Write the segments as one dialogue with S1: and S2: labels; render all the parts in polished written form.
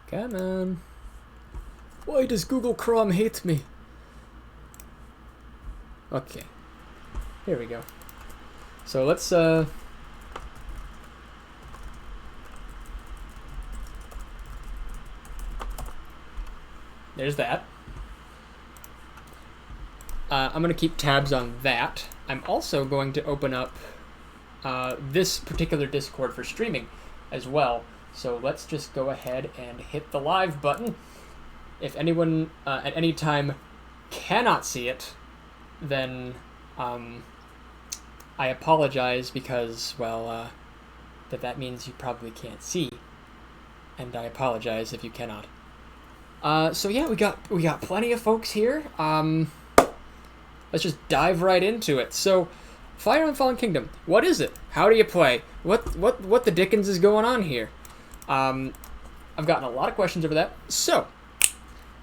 S1: Come on. Why does Google Chrome hate me? Okay. Here we go. So let's there's that. I'm going to keep tabs on that. I'm also going to open up this particular Discord for streaming as well. So let's just go ahead and hit the live button. If anyone at any time cannot see it, then I apologize because, well, that means you probably can't see. And I apologize if you cannot. So yeah, we got plenty of folks here. Let's just dive right into it. So, Fire and Fallen Kingdom. What is it? How do you play? What the dickens is going on here? I've gotten a lot of questions over that. So,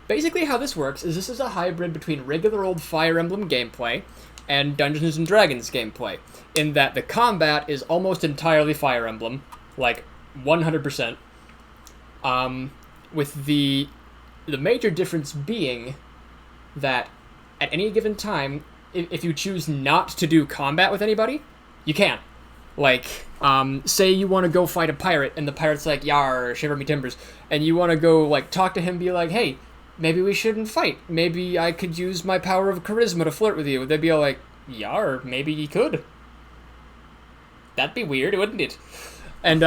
S1: basically how this works is this is a hybrid between regular old Fire Emblem gameplay and Dungeons and Dragons gameplay, in that the combat is almost entirely Fire Emblem, like 100%. With the major difference being that at any given time, if you choose not to do combat with anybody, you can. Like, say you want to go fight a pirate, and the pirate's like, "Yar, shiver me timbers," and you want to go, like, talk to him, be like, "Hey, maybe we shouldn't fight. Maybe I could use my power of charisma to flirt with you." They'd be all like, "Yar, maybe you could." That'd be weird, wouldn't it? And,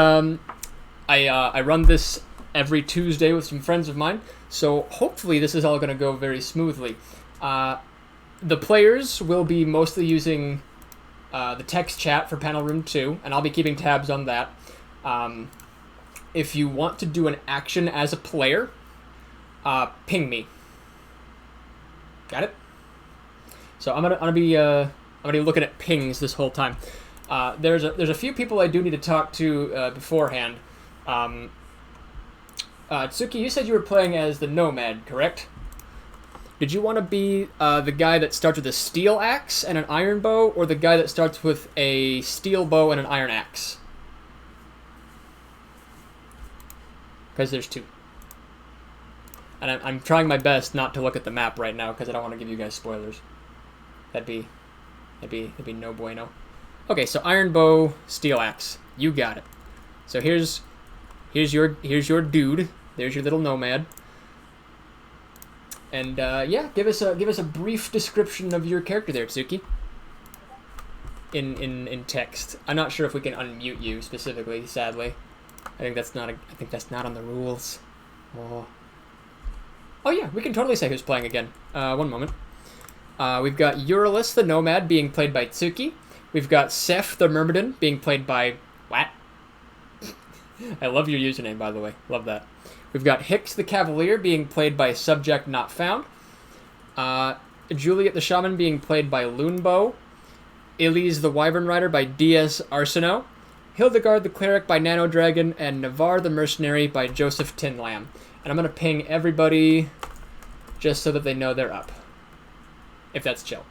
S1: I run this every Tuesday with some friends of mine, so hopefully this is all going to go very smoothly. The players will be mostly using the text chat for Panel Room 2, and I'll be keeping tabs on that. If you want to do an action as a player, ping me. Got it? So I'm gonna be looking at pings this whole time. There's a few people I do need to talk to beforehand. Tsuki, you said you were playing as the Nomad, correct? Did you want to be the guy that starts with a steel axe and an iron bow, or the guy that starts with a steel bow and an iron axe? Because there's two. And I'm trying my best not to look at the map right now because I don't want to give you guys spoilers. That'd be no bueno. Okay, so iron bow, steel axe. You got it. So here's your dude. There's your little nomad. And yeah, give us a brief description of your character there, Tsuki. In text. I'm not sure if we can unmute you specifically, sadly. I think that's not on the rules. Oh yeah, we can totally say who's playing again. One moment. We've got Eurylis the Nomad being played by Tsuki. We've got Seth the Myrmidon being played by... What? I love your username, by the way. Love that. We've got Hicks the Cavalier being played by Subject Not Found. Juliet the Shaman being played by Loonbow. Elise the Wyvern Rider by DS Arsenault. Hildegard the Cleric by Nano Dragon. And Navarre the Mercenary by Joseph Tinlam. And I'm going to ping everybody just so that they know they're up. If that's chill.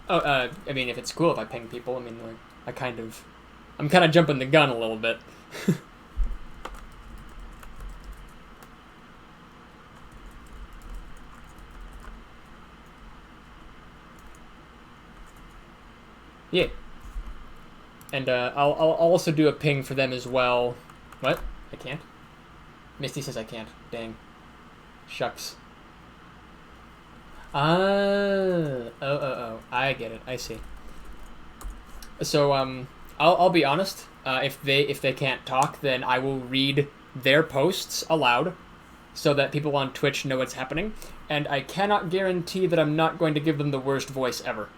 S1: Oh, I mean, if it's cool if I ping people, I mean, like, I'm kind of jumping the gun a little bit. Yeah. And, I'll also do a ping for them as well. What? I can't? Misty says I can't. Dang. Shucks. Oh. I get it. I see. So, I'll be honest. If they can't talk, then I will read their posts aloud so that people on Twitch know what's happening. And I cannot guarantee that I'm not going to give them the worst voice ever.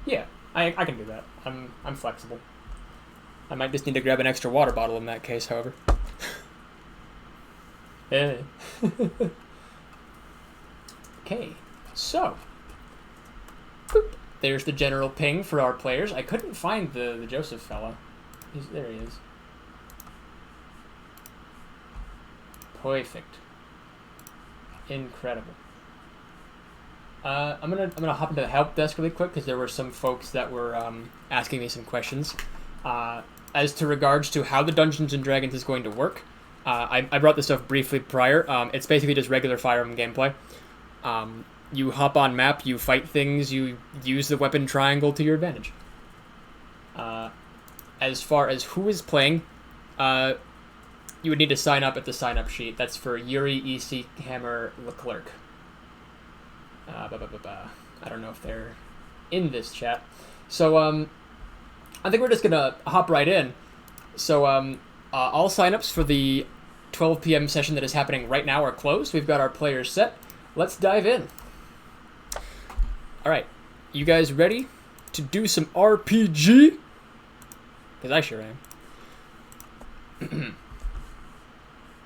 S1: Yeah, I can do that. I'm flexible. I might just need to grab an extra water bottle in that case, however. Yeah. Okay, so boop. There's the general ping for our players. I couldn't find the Joseph fella. There he is. Perfect. Incredible. I'm gonna hop into the help desk really quick because there were some folks that were asking me some questions as to regards to how the Dungeons and Dragons is going to work. I brought this up briefly prior. It's basically just regular Fire Emblem gameplay. You hop on map, you fight things, you use the weapon triangle to your advantage. As far as who is playing, you would need to sign up at the sign-up sheet. That's for Yuri, EC, Hammer, Leclerc. I don't know if they're in this chat. So, I think we're just gonna hop right in. So, all sign-ups for the 12 p.m. session that is happening right now are closed. We've got our players set. Let's dive in. Alright, you guys ready to do some RPG? Because I sure am.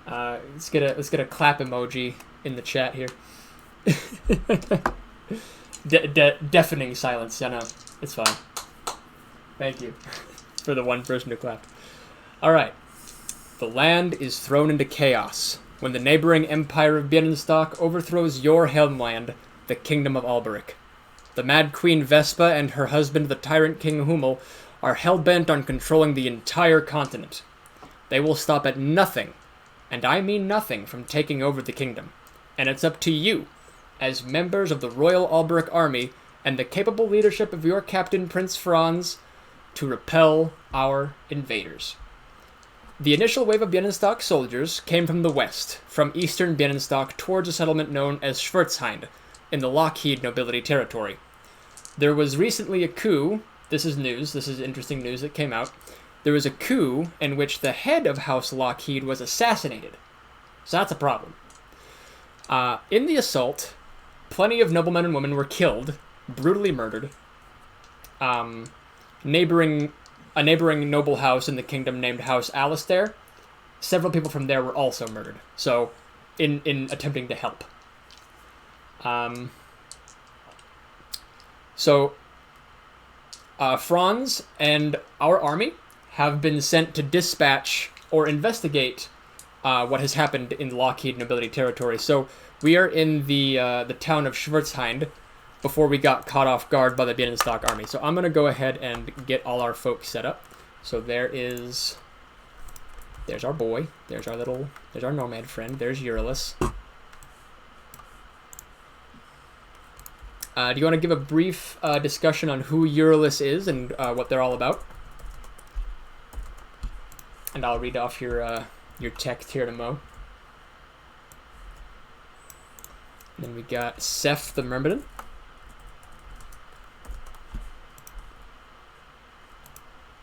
S1: Let's get a clap emoji in the chat here. Deafening silence. I know. It's fine. Thank you for the one person who clapped. Alright. The land is thrown into chaos when the neighboring empire of Bienenstock overthrows your Helmland, the kingdom of Alberic. The Mad Queen Vespa and her husband, the tyrant King Hummel, are hell-bent on controlling the entire continent. They will stop at nothing, and I mean nothing, from taking over the kingdom. And it's up to you, as members of the Royal Alberic Army and the capable leadership of your captain, Prince Franz, to repel our invaders. The initial wave of Bienenstock soldiers came from the west, from eastern Bienenstock towards a settlement known as Schwarzhind, in the Lockheed nobility territory. There was recently a coup. This is news. This is interesting news that came out. There was a coup in which the head of House Lockheed was assassinated. So that's a problem. In the assault, plenty of noblemen and women were killed, brutally murdered. A neighboring noble house in the kingdom named House Alistair, several people from there were also murdered. So, in attempting to help. Franz and our army have been sent to dispatch or investigate what has happened in Lockheed nobility territory. So we are in the town of Schwarzhind before we got caught off guard by the Bienenstock army. So I'm going to go ahead and get all our folks set up. So there's our boy. There's our nomad friend. There's Eurylis. Do you want to give a brief discussion on who Eurylis is and what they're all about? And I'll read off your text here to Mo. And then we got Seth the Myrmidon.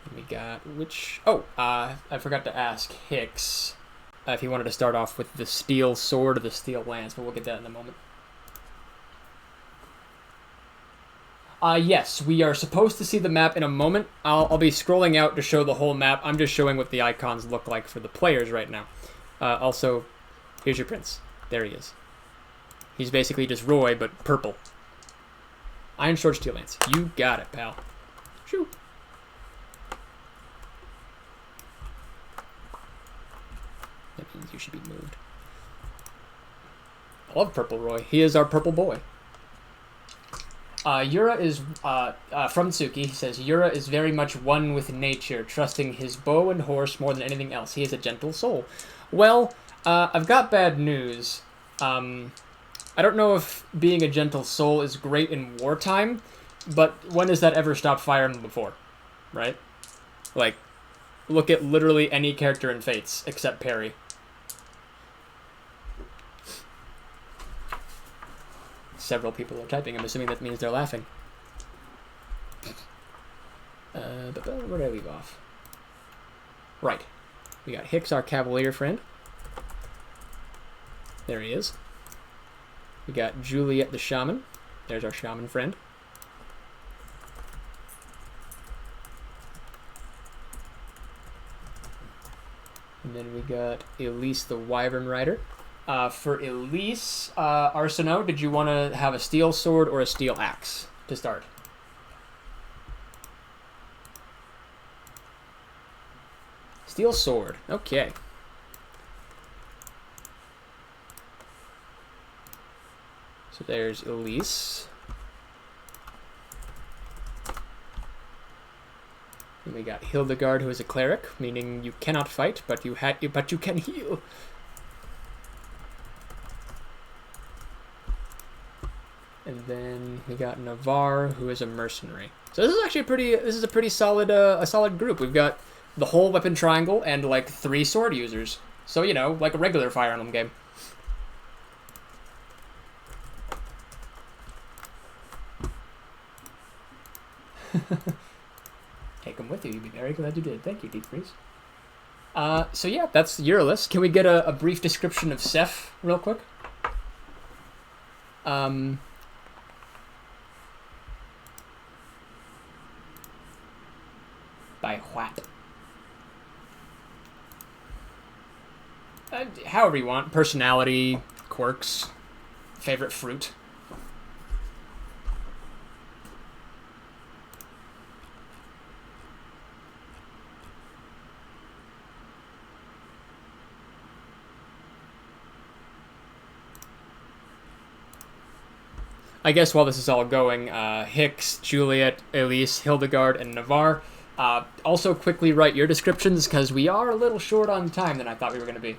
S1: And we got I forgot to ask Hicks if he wanted to start off with the steel sword or the steel lance, but we'll get that in a moment. Yes, we are supposed to see the map in a moment. I'll be scrolling out to show the whole map. I'm just showing what the icons look like for the players right now. Also, here's your prince. There he is. He's basically just Roy, but purple. Iron Sword, Steel Lance. You got it, pal. Shoo. That means you should be moved. I love Purple Roy. He is our purple boy. Yura is, from Tsuki, he says, Yura is very much one with nature, trusting his bow and horse more than anything else. He is a gentle soul. Well, I've got bad news. I don't know if being a gentle soul is great in wartime, but when has that ever stopped Fire Emblem before? Right? Like, look at literally any character in Fates, except Perry. Several people are typing. I'm assuming that means they're laughing. Where did I leave off? Right. We got Hicks, our cavalier friend. There he is. We got Juliet the shaman. There's our shaman friend. And then we got Elise the wyvern rider. For Elise, Arsenault, did you want to have a steel sword or a steel axe to start? Steel sword. Okay. So there's Elise. And we got Hildegard, who is a cleric, meaning you cannot fight, but you can heal. And then we got Navarre, who is a mercenary. So this is actually a pretty solid a solid group. We've got the whole weapon triangle and like 3 sword users. So, you know, like a regular Fire Emblem game. Take them with you. You'd be very glad you did. Thank you, Deep Freeze. So yeah, that's Euryalus. Can we get a brief description of Seth real quick? By what? However you want. Personality, quirks, favorite fruit. I guess while this is all going, Hicks, Juliet, Elise, Hildegard, and Navarre, also quickly write your descriptions, because we are a little short on time than I thought we were going to be.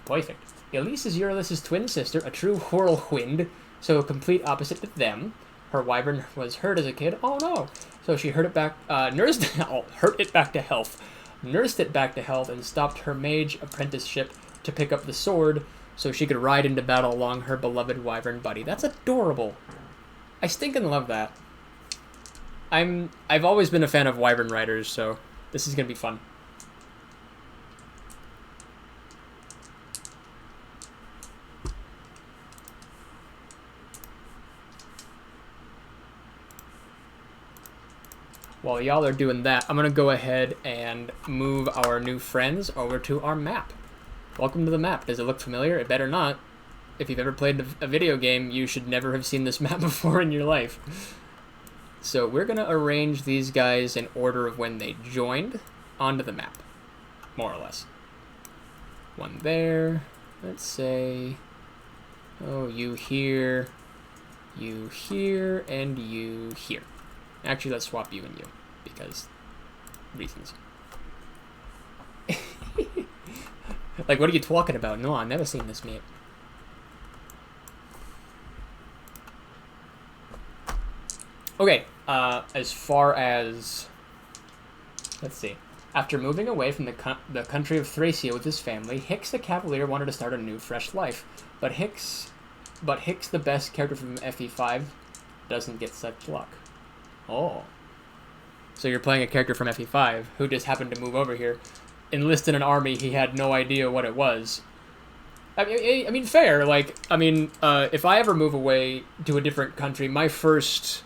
S1: Perfect. Elise is Euryalus' twin sister, a true whirlwind, so a complete opposite to them. Her wyvern was hurt as a kid. Oh no! So she hurt it back, hurt it back to health, nursed it back to health, and stopped her mage apprenticeship to pick up the sword, so she could ride into battle along her beloved wyvern buddy. That's adorable. I stinking love that. I've always been a fan of wyvern riders, so this is gonna be fun. While y'all are doing that, I'm gonna go ahead and move our new friends over to our map. Welcome to the map. Does it look familiar? It better not. If you've ever played a video game, you should never have seen this map before in your life. So we're going to arrange these guys in order of when they joined onto the map, more or less. One there. Let's say, oh, you here, and you here. Actually, let's swap you and you, because reasons. Like, what are you talking about? No, I've never seen this map. Okay, as far as... Let's see. After moving away from the country of Thracia with his family, Hicks the Cavalier wanted to start a new, fresh life. But Hicks, the best character from FE5, doesn't get such luck. Oh. So you're playing a character from FE5 who just happened to move over here, enlist in an army he had no idea what it was. I mean, fair. Like, I mean, if I ever move away to a different country, my first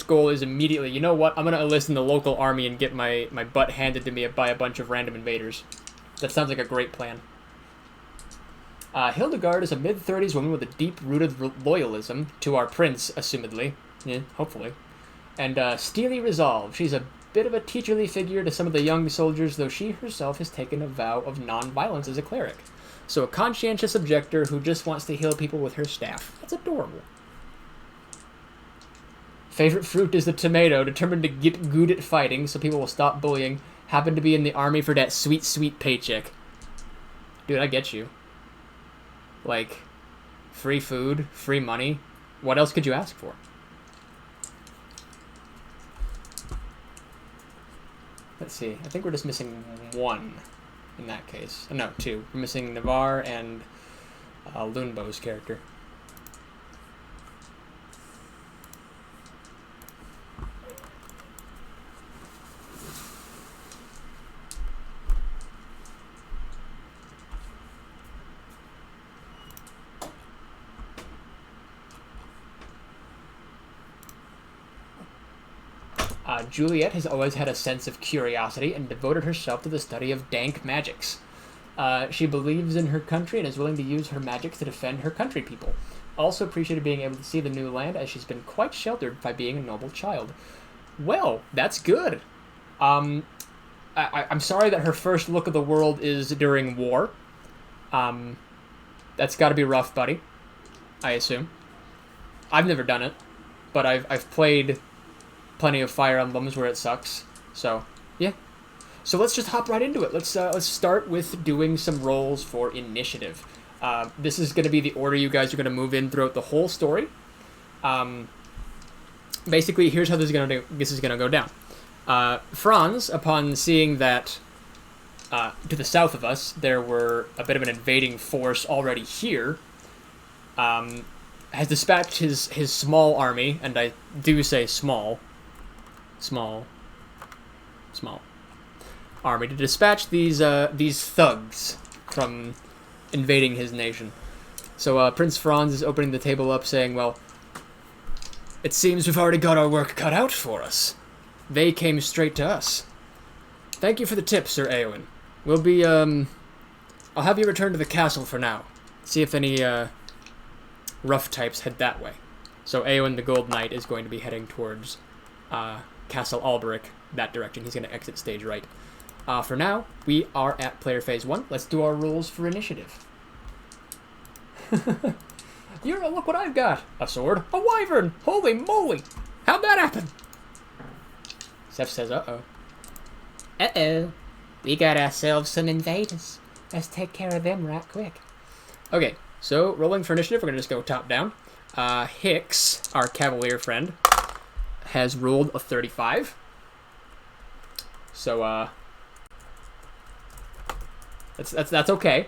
S1: goal is immediately, you know what, I'm going to enlist in the local army and get my butt handed to me by a bunch of random invaders. That sounds like a great plan. Hildegard is a mid-30s woman with a deep-rooted loyalism to our prince, assumedly. Yeah, hopefully. And steely resolve. She's a bit of a teacherly figure to some of the young soldiers, though she herself has taken a vow of non-violence as a cleric. So a conscientious objector who just wants to heal people with her staff. That's adorable. Favorite fruit is the tomato, determined to get good at fighting so people will stop bullying. Happened to be in the army for that sweet, sweet paycheck. Dude, I get you. Like, free food, free money. What else could you ask for? Let's see. I think we're just missing one in that case. No, two. We're missing Navarre and Lunebo's character. Juliet has always had a sense of curiosity and devoted herself to the study of dank magics. She believes in her country and is willing to use her magic to defend her country people. Also appreciated being able to see the new land, as she's been quite sheltered by being a noble child. Well, that's good. I'm sorry that her first look of the world is during war. That's got to be rough, buddy. I assume. I've never done it, but I've played plenty of Fire Emblems where it sucks. So yeah. So let's just hop right into it. Let's start with doing some rolls for initiative. This is going to be the order you guys are going to move in throughout the whole story. Basically, here's how this is going to go down. Franz, upon seeing that to the south of us there were a bit of an invading force already here, has dispatched his small army, and I do say small army, to dispatch these thugs from invading his nation. So Prince Franz is opening the table up, saying, well, it seems we've already got our work cut out for us. They came straight to us. Thank you for the tip, Sir Eowyn. We'll be, I'll have you return to the castle for now. See if any, rough types head that way. So Eowyn the Gold Knight is going to be heading towards, Castle Alberic, that direction. He's going to exit stage right. For now, we are at player phase 1. Let's do our rolls for initiative. Look what I've got. A sword. A wyvern. Holy moly. How'd that happen? Seth says, uh-oh. Uh-oh. We got ourselves some invaders. Let's take care of them right quick. Okay, so rolling for initiative, we're going to just go top down. Hicks, our cavalier friend, has rolled a 35. So, that's okay.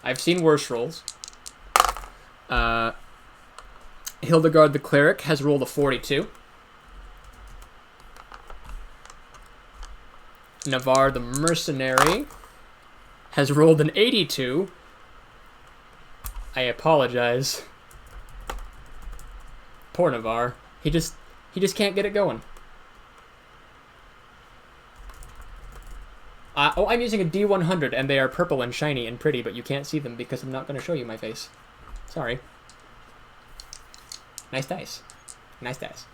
S1: I've seen worse rolls. Hildegard the cleric has rolled a 42. Navarre the mercenary has rolled an 82. I apologize. Poor Navarre. He just can't get it going. I'm using a D100, and they are purple and shiny and pretty, but you can't see them because I'm not going to show you my face. Sorry. Nice dice. Nice dice.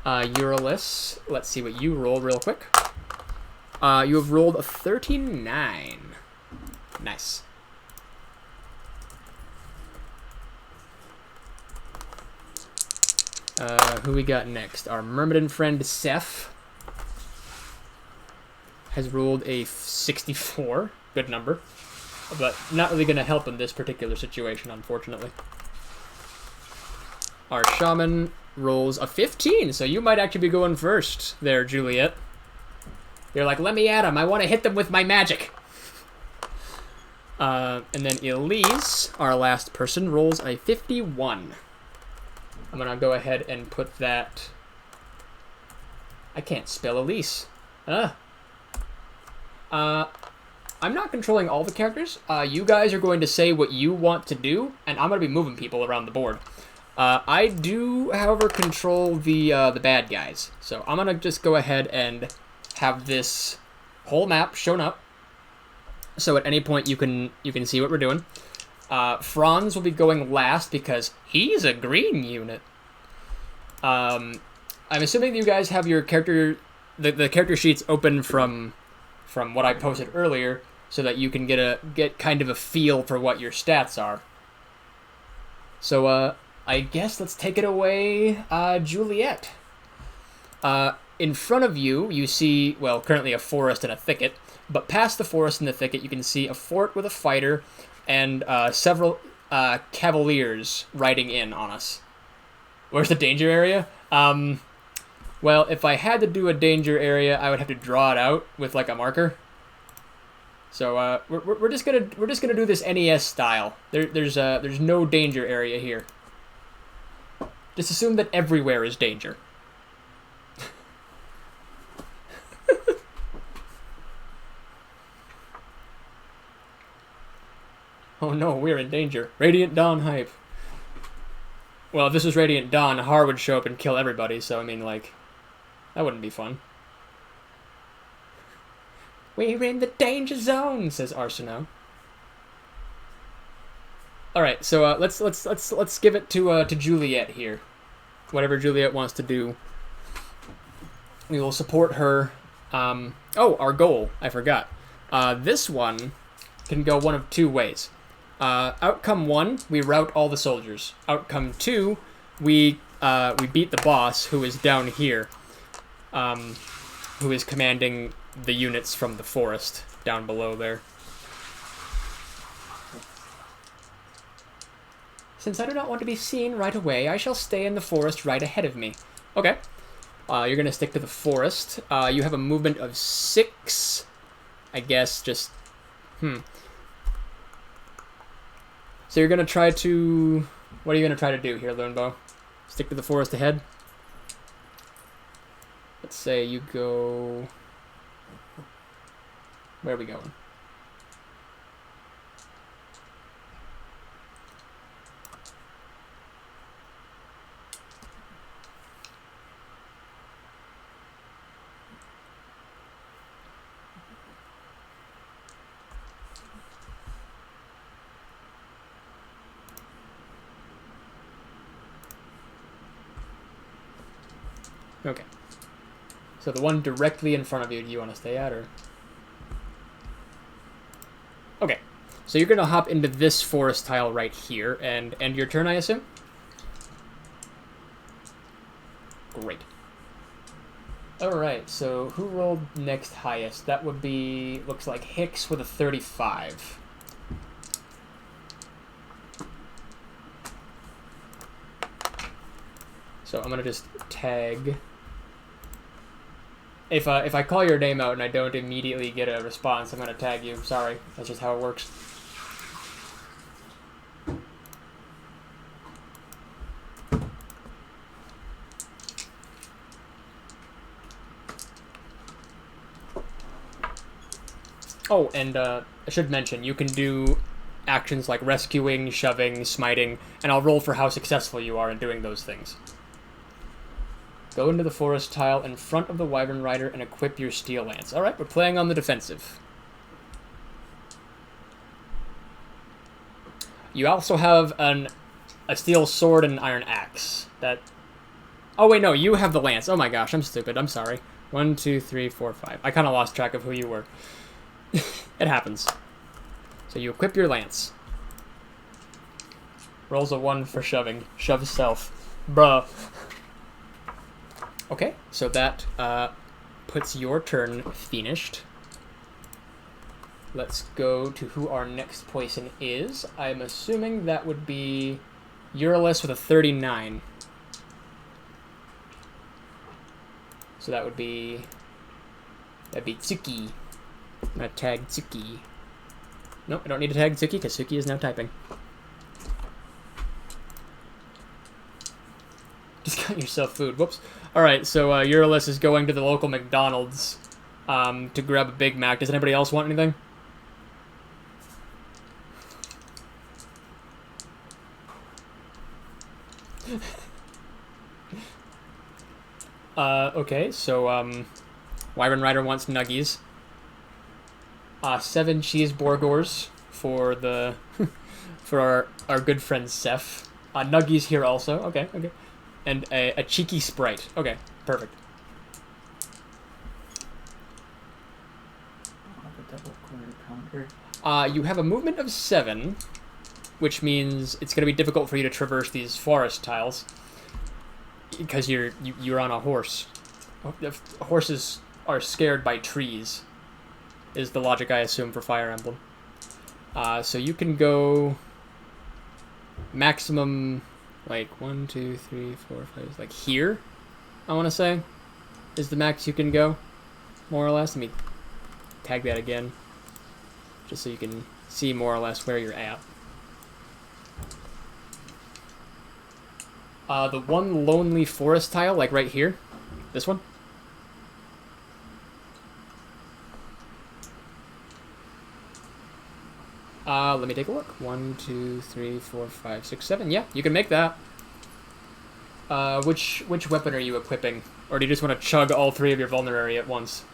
S1: Eurylis, let's see what you rolled real quick. You have rolled a 39. Nice. Who we got next? Our Myrmidon friend, Seth, has rolled a 64. Good number. But not really going to help in this particular situation, unfortunately. Our Shaman rolls a 15, so you might actually be going first there, Juliet. You're like, let me at him. I want to hit them with my magic. And then Elise, our last person, rolls a 51. I'm going to go ahead and put that... I can't spell Elise. I'm not controlling all the characters. You guys are going to say what you want to do, and I'm going to be moving people around the board. I do, however, control the bad guys. So I'm going to just go ahead and have this whole map shown up. So at any point you can see what we're doing. Franz will be going last because he's a green unit. I'm assuming you guys have your character, the character sheets open from what I posted earlier, so that you can get kind of a feel for what your stats are. So I guess let's take it away, Juliet. In front of you, you see, well, currently a forest and a thicket, but past the forest and the thicket, you can see a fort with a fighter and several cavaliers riding in on us. Where's the danger area? Well, if I had to do a danger area, I would have to draw it out with like a marker. So we're just gonna do this NES style. There's no danger area here. Just assume that everywhere is danger. Oh no, we're in danger. Radiant Dawn hype. Well, if this was Radiant Dawn, Har would show up and kill everybody, so I mean, like, that wouldn't be fun. We're in the danger zone, says Arsenault. All right, so let's give it to Juliet here. Whatever Juliet wants to do, we will support her. Oh, our goal, I forgot. This one can go one of two ways. Outcome 1, we rout all the soldiers. Outcome 2, we beat the boss, who is down here, who is commanding the units from the forest down below there. Since I do not want to be seen right away, I shall stay in the forest right ahead of me. Okay. You're going to stick to the forest. You have a movement of 6. I guess just... So you're going to try to... What are you going to try to do here, Learnbow? Stick to the forest ahead? Let's say you go... Where are we going? Okay. So the one directly in front of you, do you want to stay at, or? Okay. So you're going to hop into this forest tile right here, and end your turn, I assume? Great. Alright, so who rolled next highest? That would be, looks like Hicks with a 35. So I'm going to just tag... If I call your name out and I don't immediately get a response, I'm going to tag you. Sorry. That's just how it works. Oh, and I should mention, you can do actions like rescuing, shoving, smiting, and I'll roll for how successful you are in doing those things. Go into the forest tile in front of the Wyvern Rider and equip your steel lance. Alright, we're playing on the defensive. You also have a steel sword and an iron axe. That... Oh wait, no, you have the lance. Oh my gosh, I'm stupid. I'm sorry. 1, 2, 3, 4, 5. I kind of lost track of who you were. It happens. So you equip your lance. Rolls a 1 for shoving. Shove self. Bruh. Okay, so that puts your turn finished. Let's go to who our next poison is. I'm assuming that would be Euryalus with a 39. So that would be... That'd be Tsuki. I'm gonna tag Tsuki. Nope, I don't need to tag Tsuki because Tsuki is now typing. Just got yourself food. Whoops. Alright, so Euryalus is going to the local McDonald's to grab a Big Mac. Does anybody else want anything? Okay, so Wyvern Rider wants nuggies. 7 cheese burgers for the for our good friend Seth. Nuggies here also. Okay, okay. And a cheeky Sprite. Okay, perfect. You have a movement of 7, which means it's going to be difficult for you to traverse these forest tiles because you're on a horse. Horses are scared by trees, is the logic I assume for Fire Emblem. So you can go maximum, like 1, 2, 3, 4, 5, like here, I want to say, is the max you can go, more or less. Let me tag that again, just so you can see more or less where you're at. The one lonely forest tile, like right here, this one. Let me take a look. 1, 2, 3, 4, 5, 6, 7. Yeah, you can make that. Which weapon are you equipping? Or do you just want to chug all 3 of your vulnerary at once?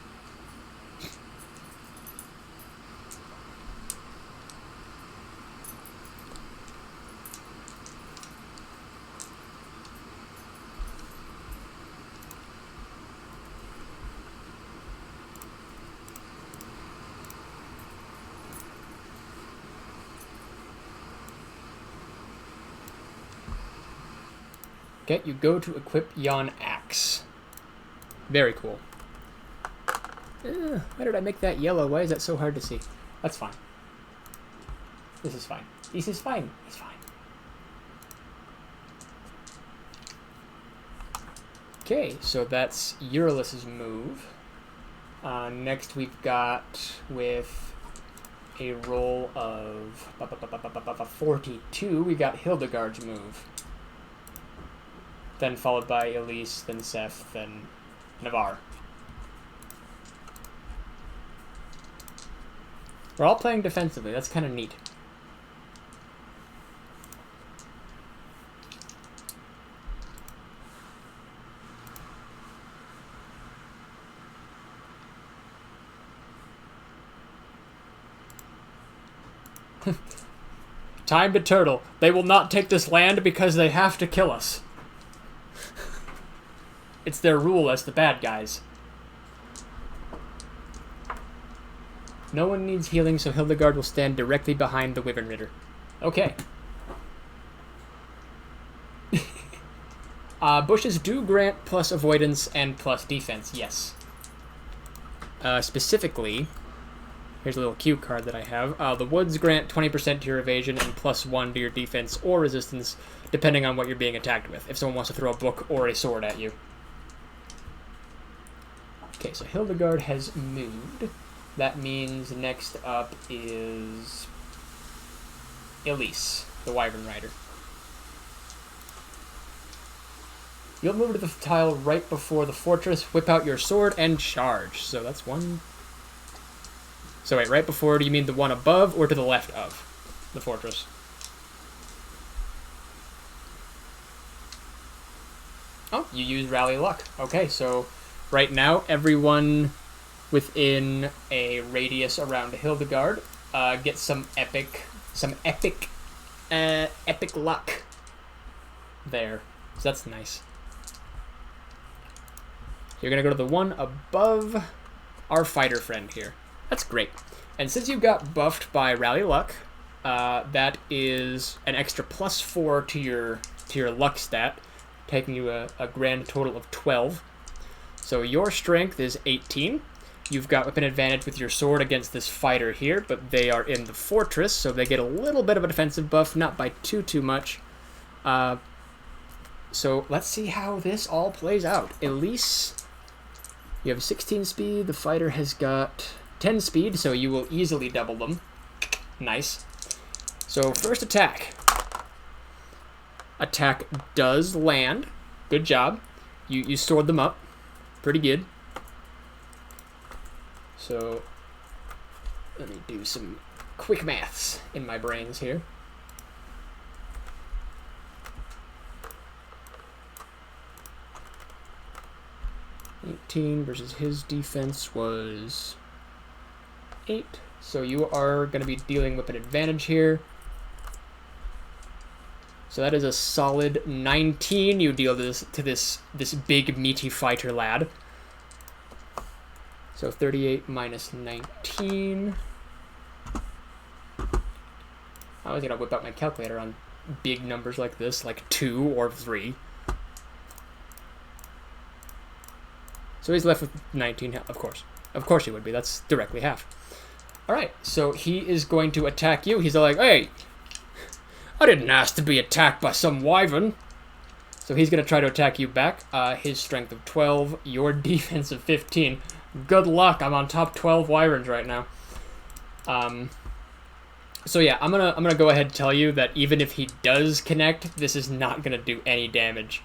S1: Okay, you go to equip yon axe. Very cool. Why did I make that yellow? Why is that so hard to see? That's fine. This is fine. This is fine. It's fine. Okay, so that's Eurylus's move. Next we've got with a roll of 42, we got Hildegard's move. Then followed by Elise, then Seth, then Navarre. We're all playing defensively. That's kind of neat. Time to turtle. They will not take this land because they have to kill us. It's their rule as the bad guys. No one needs healing, so Hildegard will stand directly behind the Wyvern Ritter. Okay. Bushes do grant plus avoidance and plus defense, yes. Specifically, here's a little cue card that I have. The woods grant 20% to your evasion and +1 to your defense or resistance, depending on what you're being attacked with, if someone wants to throw a book or a sword at you. Okay, so Hildegard has moved. That means next up is Elise, the Wyvern Rider. You'll move to the tile right before the fortress, whip out your sword, and charge. So that's one. So wait, right before, do you mean the one above or to the left of the fortress? Oh, you use Rally Luck. Okay, so right now, everyone within a radius around Hildegard gets some epic luck there. So that's nice. You're gonna go to the one above our fighter friend here. That's great. And since you got buffed by Rally Luck, that is an extra +4 to your luck stat, taking you a grand total of 12. So your strength is 18. You've got weapon advantage with your sword against this fighter here, but they are in the fortress, so they get a little bit of a defensive buff, not by too much. So let's see how this all plays out. Elise, you have 16 speed. The fighter has got 10 speed, so you will easily double them. Nice. So first attack. Attack does land. Good job. You stored them up. Pretty good. So let me do some quick maths in my brains here. Versus his defense was 8. So you are going to be dealing with an advantage here. So that is a solid 19 you deal to this big meaty fighter lad. So 38 minus 19. I always gotta whip out my calculator on big numbers like this, like 2 or 3. So he's left with 19 health, of course. Of course he would be, that's directly half. Alright, so he is going to attack you. He's like, hey, I didn't ask to be attacked by some wyvern. So he's gonna try to attack you back. His strength of 12, your defense of 15. Good luck, I'm on top 12 wyverns right now. So yeah, I'm gonna go ahead and tell you that even if he does connect, this is not gonna do any damage.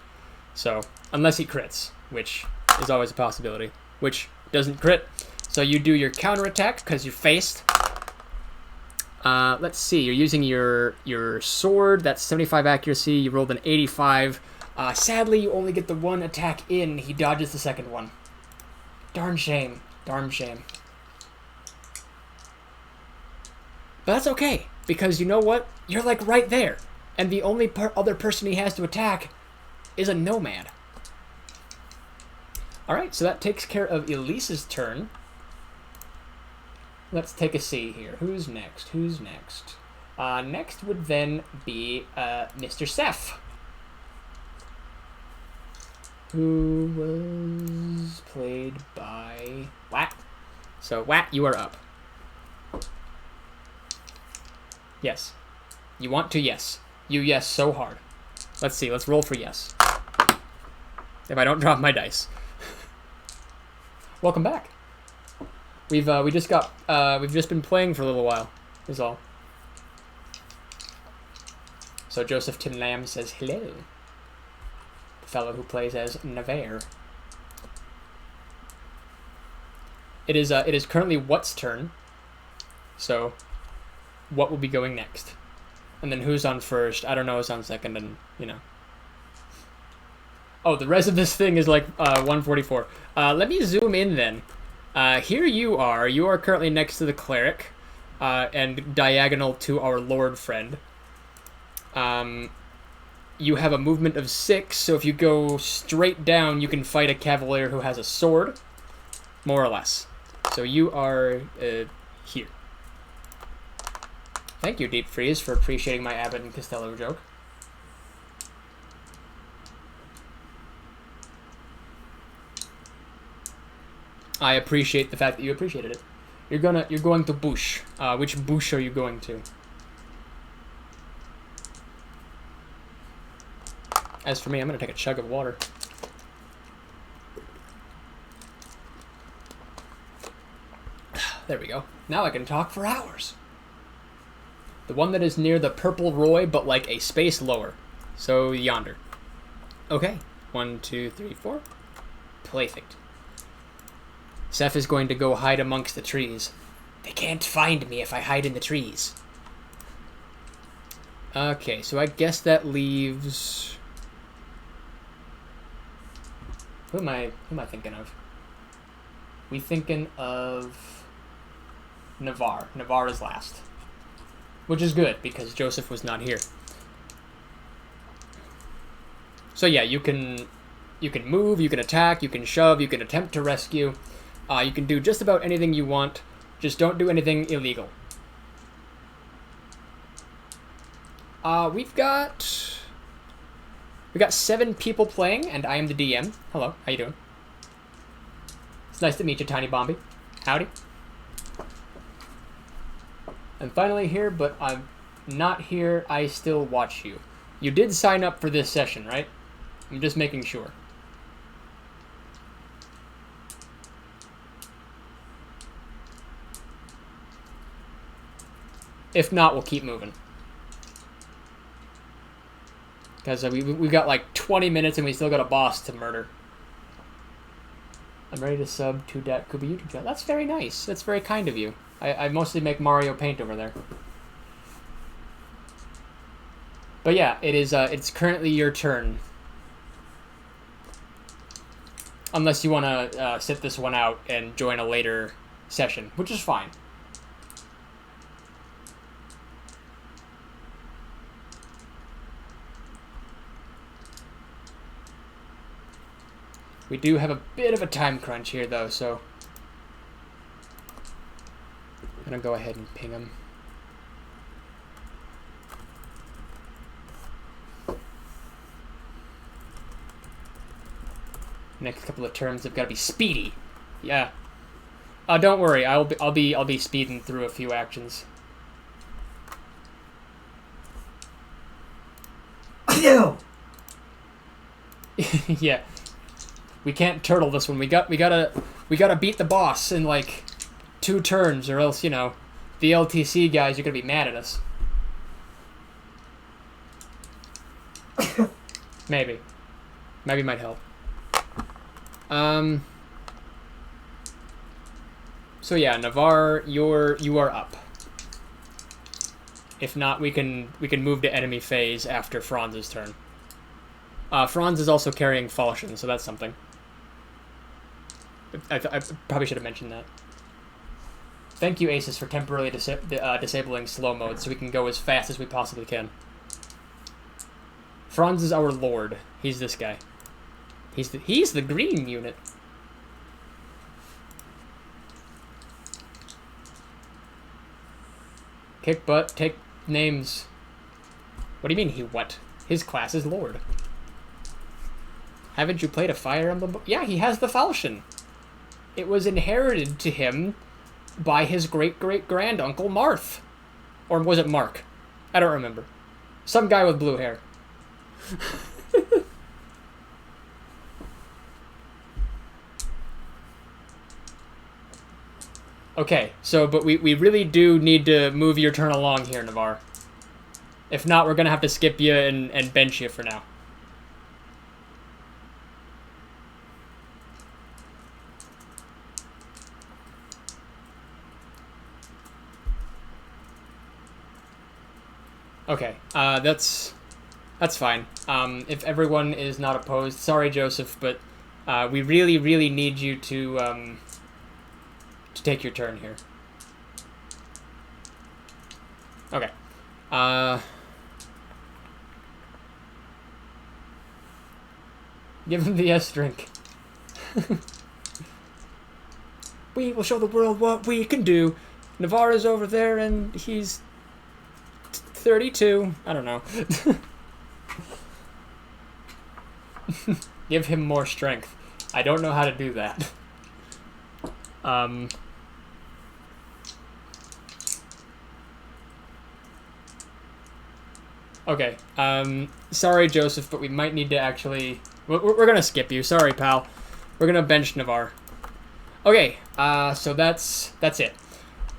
S1: So, unless he crits, which is always a possibility, which doesn't crit. So you do your counterattack, because you're faced. Let's see, you're using your sword, that's 75 accuracy, you rolled an 85. Sadly, you only get the one attack in, he dodges the second one. Darn shame. Darn shame. But that's okay, because you know what? You're like right there. And the only other person he has to attack is a nomad. Alright, so that takes care of Elise's turn. Let's take a see here. Who's next? Who's next? Next would then be Mr. Seth. Who was played by Wat. So, Wat, you are up. Yes. You want to? Yes. You yes so hard. Let's see. Let's roll for yes. If I don't drop my dice. Welcome back. We've just been playing for a little while. Is all. So Joseph Tin Lamb says hello. The fellow who plays as Navarre. It is currently What's turn. So, what will be going next? And then who's on first? I don't know who's on second, and, you know. Oh, the rest of this thing is like 144. Let me zoom in then. Here you are. You are currently next to the cleric, and diagonal to our lord friend. You have a movement of 6, so if you go straight down, you can fight a cavalier who has a sword, more or less. So you are here. Thank you, Deep Freeze, for appreciating my Abbott and Costello joke. I appreciate the fact that you appreciated it. You're going to bush. Which bush are you going to? As for me, I'm gonna take a chug of water. There we go. Now I can talk for hours. The one that is near the purple Roy, but like a space lower. So yonder. Okay. 1, 2, 3, 4. Perfect. Seth is going to go hide amongst the trees. They can't find me if I hide in the trees. Okay, so I guess that leaves... Who am I thinking of? We thinking of Navarre. Navarre is last. Which is good, because Joseph was not here. So yeah, you can move, you can attack, you can shove, you can attempt to rescue. You can do just about anything you want. Just don't do anything illegal. We've got 7 people playing, and I am the DM. Hello, how you doing? It's nice to meet you, Tiny Bombi. Howdy. I'm finally here, but I'm not here. I still watch you. You did sign up for this session, right? I'm just making sure. If not, we'll keep moving. Because we've got like 20 minutes and we still got a boss to murder. I'm ready to sub to Dat Kuba YouTube channel. That's very nice. That's very kind of you. I mostly make Mario Paint over there. But yeah, it's currently your turn. Unless you want to sit this one out and join a later session, which is fine. We do have a bit of a time crunch here, though, so I'm going to go ahead and ping him. Next couple of turns have got to be speedy. Yeah. Don't worry, I'll be speeding through a few actions. Yeah. We can't turtle this one. We gotta beat the boss in like 2 turns, or else, you know, the LTC guys are gonna be mad at us. Maybe might help. So yeah, Navarre, you are up. If not, we can move to enemy phase after Franz's turn. Franz is also carrying Falchion, so that's something. I probably should have mentioned that. Thank you, Asus, for temporarily disabling slow mode so we can go as fast as we possibly can. Franz is our lord. He's this guy. He's the green unit. Kick butt, take names. What do you mean he what? His class is lord. Haven't you played a Fire Emblem book? Yeah, he has the falchion. It was inherited to him by his great-great-granduncle Marth. Or was it Mark? I don't remember. Some guy with blue hair. Okay, so, but we really do need to move your turn along here, Navarre. If not, we're going to have to skip you and bench you for now. Okay, that's fine. If everyone is not opposed, sorry, Joseph, but we really, really need you to take your turn here. Okay. Give him the S drink. We will show the world what we can do. Navarro's over there and he's 32. I don't know. Give him more strength. I don't know how to do that. Okay. Sorry, Joseph, but we might need to actually... We're gonna skip you. Sorry, pal. We're gonna bench Navarre. Okay, so that's it.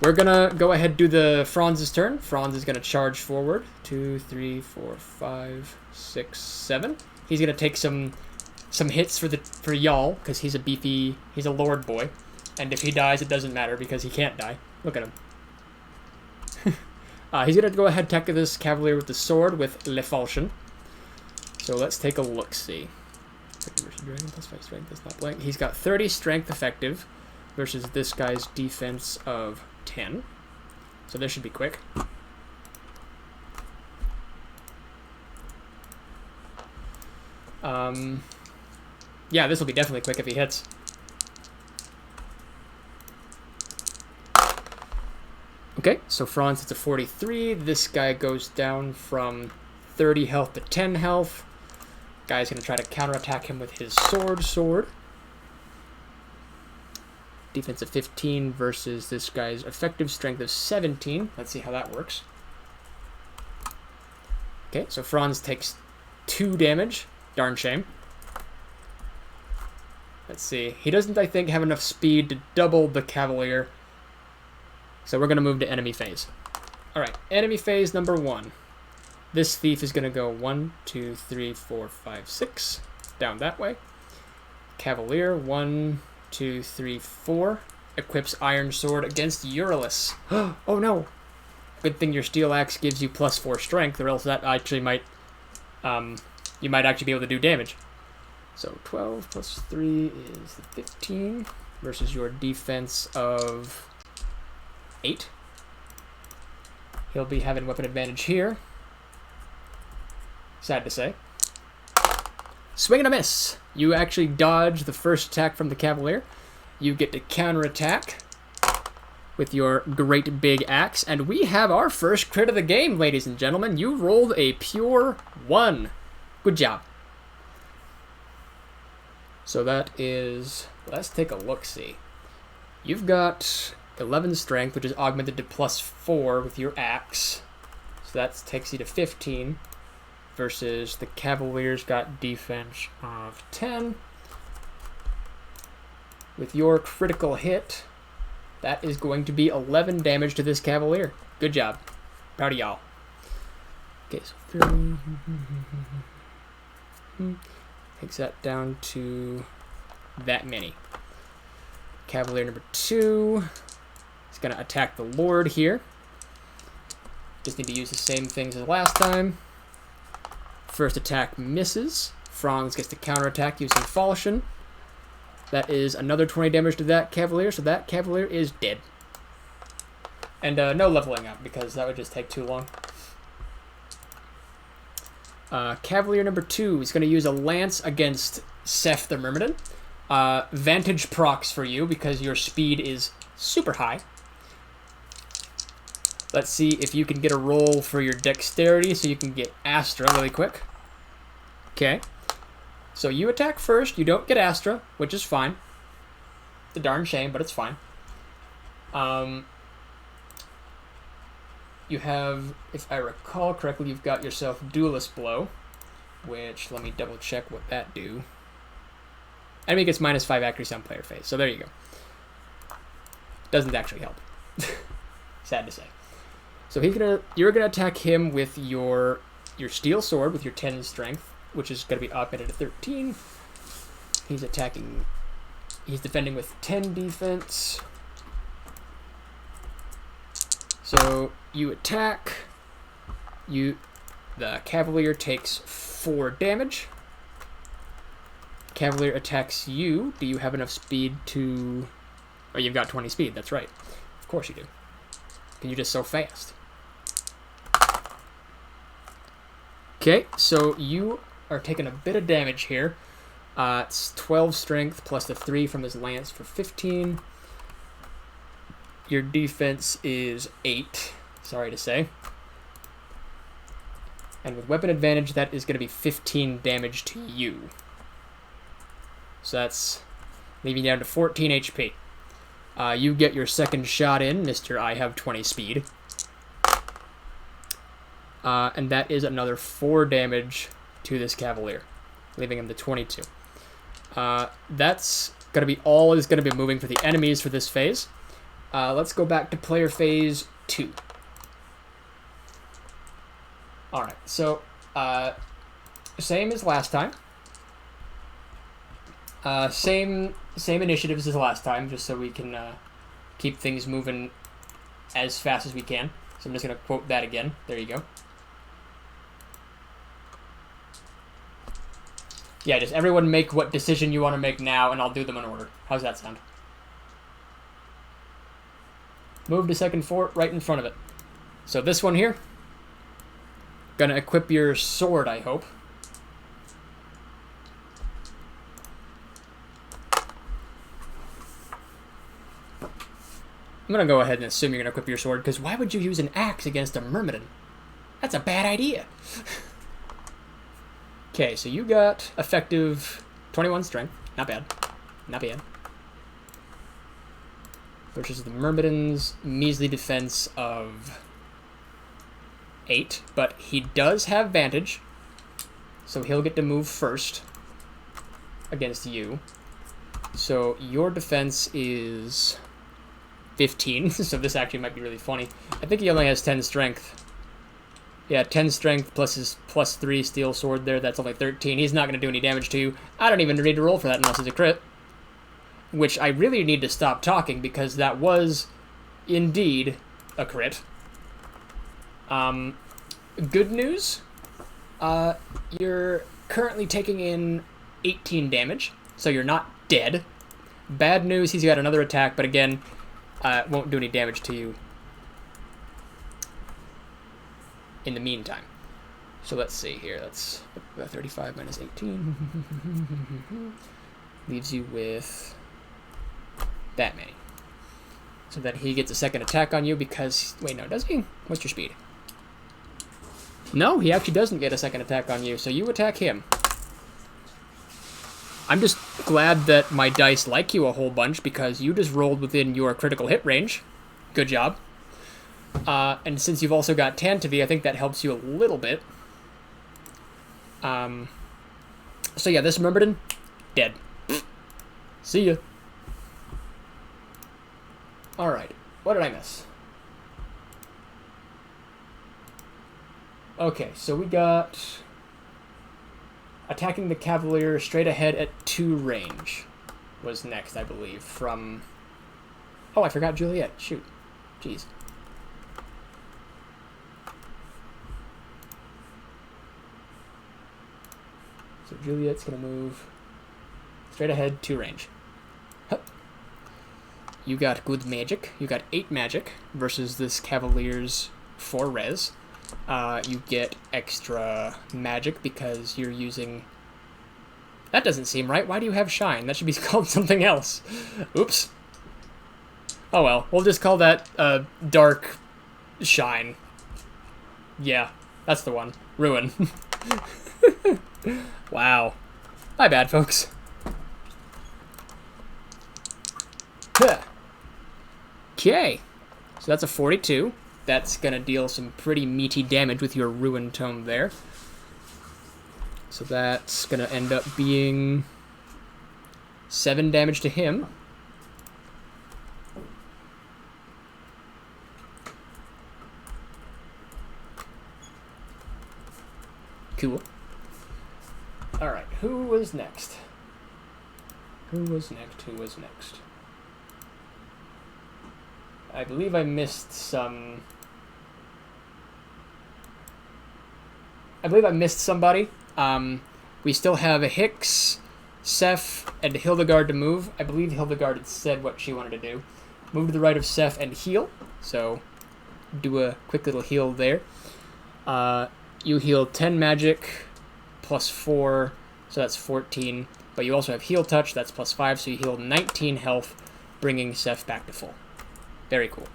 S1: We're gonna go ahead and do the Franz's turn. Franz is gonna charge forward. 2, 3, 4, 5, 6, 7. He's gonna take some hits for y'all, because he's a lord boy. And if he dies, it doesn't matter, because he can't die. Look at him. He's gonna go ahead and attack this cavalier with the sword with Le Falchion. So let's take a look-see. Dragon plus 5 strength does not blank. He's got 30 strength effective versus this guy's defense of 10. So this should be quick. Yeah, this will be definitely quick if he hits. Okay, so Franz hits a 43. This guy goes down from 30 health to 10 health. Guy's going to try to counterattack him with his sword. Defense of 15 versus this guy's effective strength of 17. Let's see how that works. Okay, so Franz takes 2 damage. Darn shame. Let's see. He doesn't, I think, have enough speed to double the Cavalier. So we're going to move to enemy phase. Alright, enemy phase number 1. This thief is going to go 1, 2, 3, 4, 5, 6. Down that way. Cavalier, 1, 2, 3, 4. Equips Iron Sword against Euryalus. Oh no! Good thing your Steel Axe gives you plus 4 strength, or else that actually might... you might actually be able to do damage. So 12 plus 3 is 15 versus your defense of 8. He'll be having weapon advantage here. Sad to say. Swing and a miss. You actually dodge the first attack from the Cavalier. You get to counterattack with your great big axe. And we have our first crit of the game, ladies and gentlemen. You rolled a pure 1. Good job. So that is... Let's take a look-see. You've got 11 strength, which is augmented to plus 4 with your axe. So that takes you to 15. Versus the Cavalier's got defense of 10. With your critical hit, that is going to be 11 damage to this Cavalier. Good job. Proud of y'all. Okay, so 30. Takes that down to that many. Cavalier number 2 is going to attack the Lord here. Just need to use the same things as last time. First attack misses. Franz gets to counterattack using Falchion. That is another 20 damage to that Cavalier, so that Cavalier is dead. And no leveling up, because that would just take too long. Cavalier number 2 is going to use a lance against Seth the Myrmidon. Vantage procs for you, because your speed is super high. Let's see if you can get a roll for your dexterity, so you can get Astra really quick. Okay. So you attack first. You don't get Astra, which is fine. It's a darn shame, but it's fine. You have, if I recall correctly, you've got yourself Duelist Blow, which, let me double check what that do. Enemy gets -5 accuracy on player phase, so there you go. Doesn't actually help. Sad to say. So you're gonna attack him with your Steel Sword with your 10 strength, which is gonna be augmented to 13. He's defending with 10 defense. So you attack. The Cavalier takes 4 damage. Cavalier attacks you. Do you have enough speed to... Oh, you've got 20 speed. That's right. Of course you do. You're just so fast. Okay, so you are taking a bit of damage here. It's 12 strength plus the 3 from his lance for 15. Your defense is 8, sorry to say. And with weapon advantage, that is going to be 15 damage to you. So that's leaving you down to 14 HP. You get your second shot in, Mr. I have 20 speed. And that is another 4 damage to this Cavalier, leaving him to 22. That's going to be all is going to be moving for the enemies for this phase. Let's go back to player phase 2. Alright, so same as last time. Same initiatives as last time, just so we can keep things moving as fast as we can. So I'm just going to quote that again. There you go. Yeah, just everyone make what decision you want to make now, and I'll do them in order. How's that sound? Move to second fort right in front of it. So this one here. Gonna equip your sword, I hope. I'm gonna go ahead and assume you're gonna equip your sword, because why would you use an axe against a Myrmidon? That's a bad idea. Okay, so you got effective 21 strength. Not bad. Not bad. Versus the Myrmidon's measly defense of 8. But he does have vantage, so he'll get to move first against you. So your defense is 15, so this actually might be really funny. I think he only has 10 strength. Yeah, 10 strength plus his +3 steel sword there, that's only 13. He's not going to do any damage to you. I don't even need to roll for that unless it's a crit. Which I really need to stop talking, because that was indeed a crit. Good news, you're currently taking in 18 damage, so you're not dead. Bad news, he's got another attack, but again, it won't do any damage to you in the meantime. So let's see here, that's 35 minus 18. Leaves you with that many. So that he gets a second attack on you because... Wait, no, does he? What's your speed? No, he actually doesn't get a second attack on you, so you attack him. I'm just glad that my dice like you a whole bunch because you just rolled within your critical hit range. Good job. And since you've also got Tantivy, I think that helps you a little bit. So yeah, this Myrmidon, dead. See ya. Alright, what did I miss? Okay, so we got attacking the Cavalier straight ahead at 2 range was next, I believe, from... Oh, I forgot Juliet. Shoot. Jeez. So Juliet's going to move straight ahead, 2 range. Hup. You got good magic. You got 8 magic versus this Cavalier's 4 res. You get extra magic because you're using... That doesn't seem right. Why do you have shine? That should be called something else. Oops. Oh well, we'll just call that dark shine. Yeah, that's the one. Ruin. Wow. My bad, folks. Okay. So that's a 42. That's going to deal some pretty meaty damage with your Ruin Tome there. So that's going to end up being 7 damage to him. Cool. Alright, who was next? Who was next? I believe I missed some... somebody. We still have a Hicks, Seth, and Hildegard to move. I believe Hildegard had said what she wanted to do. Move to the right of Seth and heal. So, do a quick little heal there. You heal 10 magic, plus 4, so that's 14. But you also have heal touch, that's plus 5, so you heal 19 health, bringing Seth back to full. Very cool.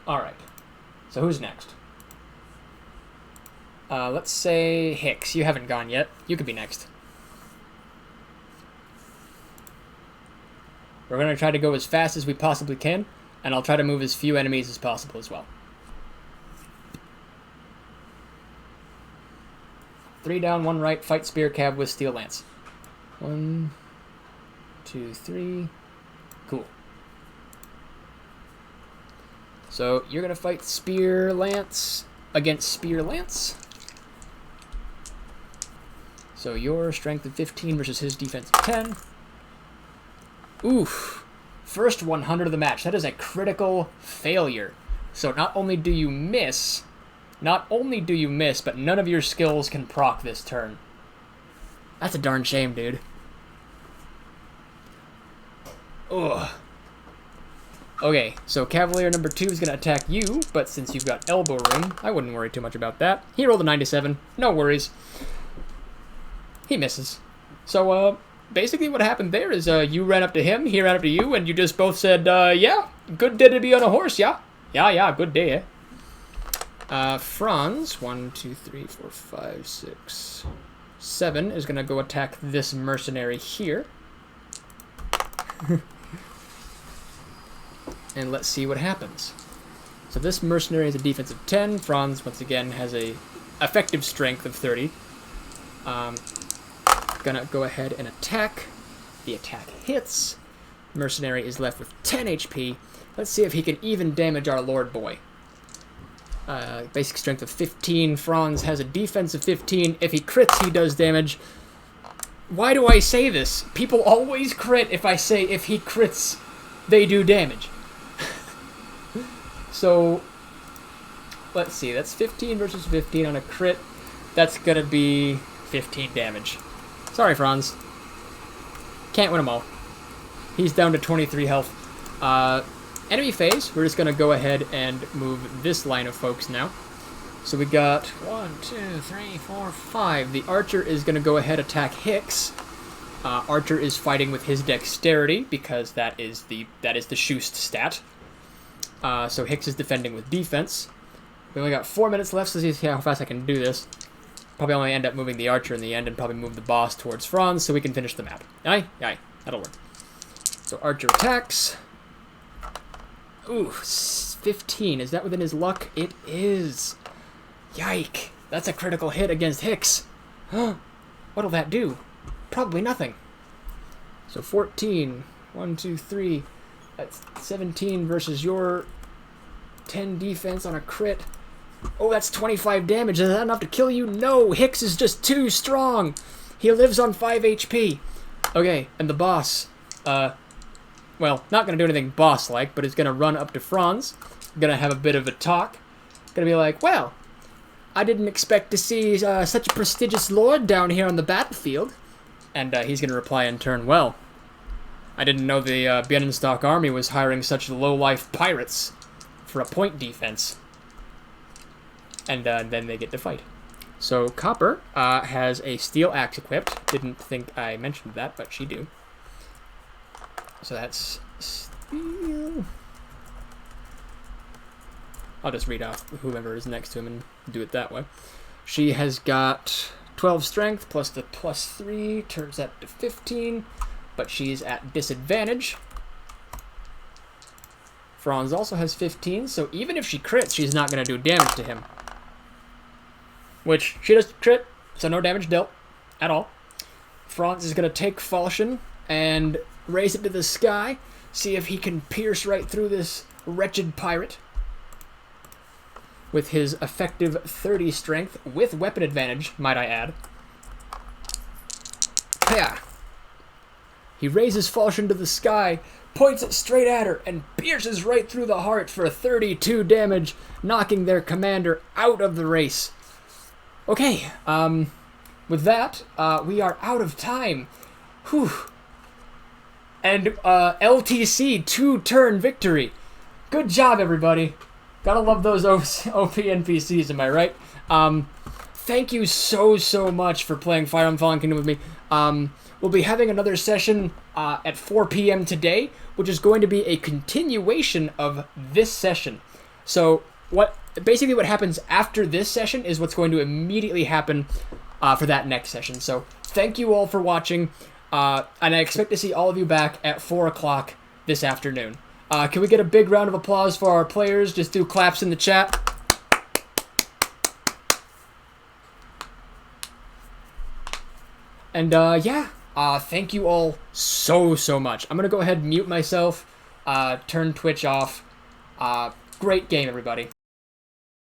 S1: Alright, so who's next? Let's say Hicks. You haven't gone yet. You could be next. We're going to try to go as fast as we possibly can, and I'll try to move as few enemies as possible as well. 3 down, 1 right, fight Spear Cav with Steel Lance. 1, 2, 3. Cool. So you're going to fight Spear Lance against Spear Lance. So your strength of 15 versus his defense of 10. Oof. First 100 of the match. That is a critical failure. So not only do you miss, but none of your skills can proc this turn. That's a darn shame, dude. Ugh. Okay, so Cavalier number 2 is going to attack you, but since you've got elbow room, I wouldn't worry too much about that. He rolled a 97. No worries. He misses. So, basically what happened there is you ran up to him, he ran up to you, and you just both said, yeah, good day to be on a horse, yeah? Yeah, good day, eh? Franz, 1, 2, 3, 4, 5, 6, 7, is going to go attack this mercenary here. And let's see what happens. So this mercenary has a defense of 10. Franz, once again, has a effective strength of 30. Gonna go ahead and attack. The attack hits. Mercenary is left with 10 HP. Let's see if he can even damage our Lord Boy. Basic strength of 15. Franz has a defense of 15. If he crits, he does damage. Why do I say this? People always crit if I say if he crits, they do damage. So, let's see. That's 15 versus 15 on a crit. That's gonna be 15 damage. Sorry, Franz. Can't win them all. He's down to 23 health. Enemy phase. We're just going to go ahead and move this line of folks now. So we got 1, 2, 3, 4, 5. The archer is going to go ahead and attack Hicks. Archer is fighting with his dexterity because that is the Schust stat. So Hicks is defending with defense. We only got 4 minutes left, so let's see how fast I can do this. Probably only end up moving the archer in the end and probably move the boss towards Franz so we can finish the map. Aye, that'll work. So archer attacks. Ooh, 15. Is that within his luck? It is. Yike. That's a critical hit against Hicks. What'll that do? Probably nothing. So 14. 1, 2, 3. That's 17 versus your 10 defense on a crit. Oh, that's 25 damage. Is that enough to kill you? No, Hicks is just too strong. He lives on 5 HP. Okay, and the boss, well, not going to do anything boss-like, but is going to run up to Franz. Going to have a bit of a talk. Going to be like, well, I didn't expect to see such a prestigious lord down here on the battlefield. And he's going to reply in turn, well, I didn't know the Bienenstock army was hiring such low-life pirates for a point defense. And then they get to fight. So Copper has a steel axe equipped. Didn't think I mentioned that, but she do. So that's steel. I'll just read off whoever is next to him and do it that way. She has got 12 strength plus the +3, turns that to 15, but she's at disadvantage. Franz also has 15, so even if she crits, she's not going to do damage to him. Which, she does crit, so no damage dealt at all. Franz is going to take Falchion and raise it to the sky, see if he can pierce right through this wretched pirate. With his effective 30 strength, with weapon advantage, might I add. Yeah. He raises Falchion to the sky, points it straight at her, and pierces right through the heart for 32 damage, knocking their commander out of the race. Okay, with that, we are out of time. Whew. And LTC 2-turn victory. Good job, everybody. Gotta love those OP NPCs, am I right? Thank you so much for playing Fire Emblem Fallen Kingdom with me. We'll be having another session at 4 p.m. today, which is going to be a continuation of this session. So basically what happens after this session is what's going to immediately happen for that next session. So thank you all for watching, and I expect to see all of you back at 4 o'clock this afternoon. Can we get a big round of applause for our players? Just do claps in the chat. And yeah, thank you all so much. I'm going to go ahead and mute myself, turn Twitch off. Great game, everybody.